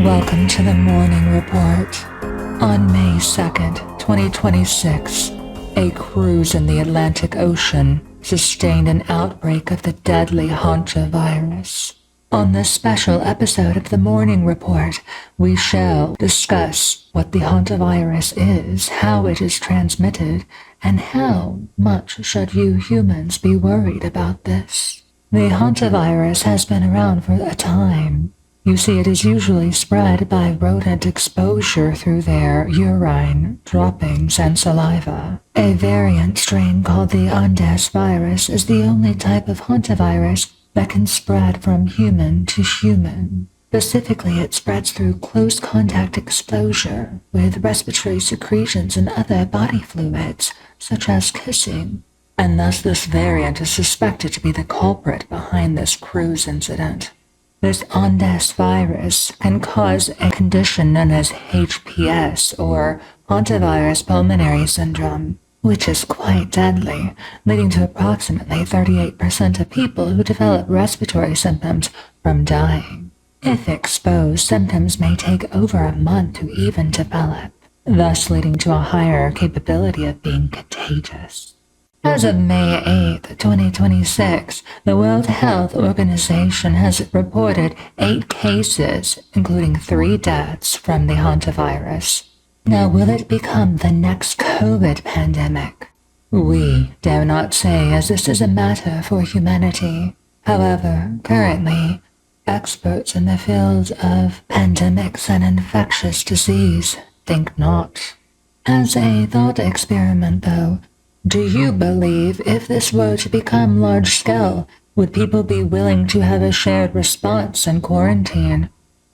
Welcome to the Mourning Report. On May 2nd, 2026, a cruise in the Atlantic Ocean sustained an outbreak of the deadly Hantavirus. On this special episode of the Mourning Report, we shall discuss what the Hantavirus is, how it is transmitted, and how much should you humans be worried about this. The Hantavirus has been around for a time. You see, it is usually spread by rodent exposure through their urine, droppings, and saliva. A variant strain called the D.I.E virus is the only type of hantavirus that can spread from human to human. Specifically, it spreads through close contact exposure with respiratory secretions and other body fluids, such as kissing. And thus this variant is suspected to be the culprit behind this cruise incident. This D.I.E virus can cause a condition known as HPS, or Hantavirus Pulmonary Syndrome, which is quite deadly, leading to approximately 38% of people who develop respiratory symptoms from dying. If exposed, symptoms may take over a month to even develop, thus leading to a higher capability of being contagious. As of May 8, 2026, the World Health Organization has reported 8 cases, including 3 deaths from the hantavirus. Now, will it become the next COVID pandemic? We dare not say, as this is a matter for humanity. However, currently, experts in the field of pandemics and infectious disease think not. As a thought experiment, though, do you believe if this were to become large-scale, would people be willing to have a shared response in quarantine?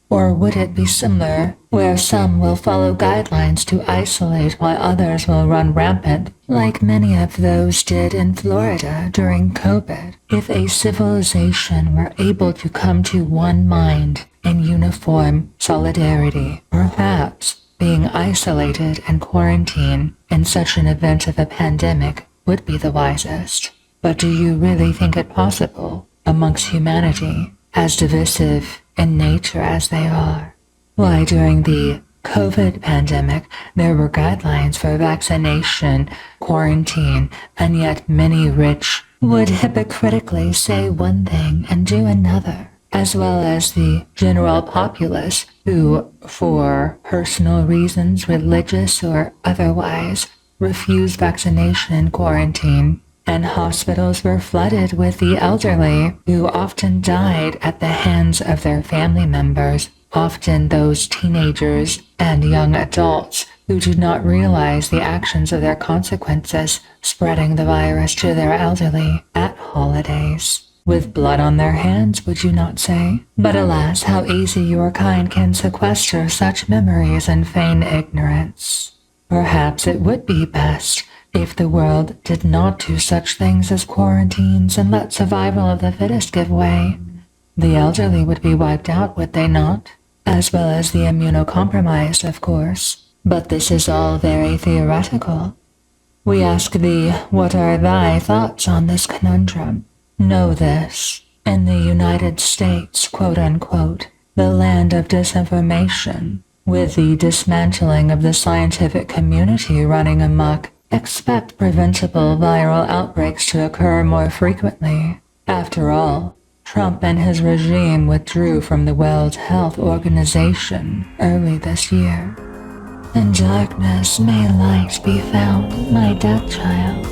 Or would it be similar, where some will follow guidelines to isolate while others will run rampant, like many of those did in Florida during COVID? If a civilization were able to come to one mind in uniform solidarity, perhaps being isolated and quarantined in such an event of a pandemic would be the wisest. But do you really think it possible amongst humanity, as divisive in nature as they are? Why, during the COVID pandemic, there were guidelines for vaccination, quarantine, and yet many rich would hypocritically say one thing and do another, as well as the general populace who, for personal reasons, religious or otherwise, refused vaccination and quarantine. And hospitals were flooded with the elderly, who often died at the hands of their family members, often those teenagers and young adults who did not realize the actions of their consequences, spreading the virus to their elderly at holidays. With blood on their hands, would you not say? But alas, how easy your kind can sequester such memories and feign ignorance. Perhaps it would be best if the world did not do such things as quarantines and let survival of the fittest give way. The elderly would be wiped out, would they not? As well as the immunocompromised, of course. But this is all very theoretical. We ask thee, what are thy thoughts on this conundrum? Know this, in the United States, quote-unquote, the land of disinformation, with the dismantling of the scientific community running amok, expect preventable viral outbreaks to occur more frequently. After all, Trump and his regime withdrew from the World Health Organization early this year. In darkness may light be found, my death child.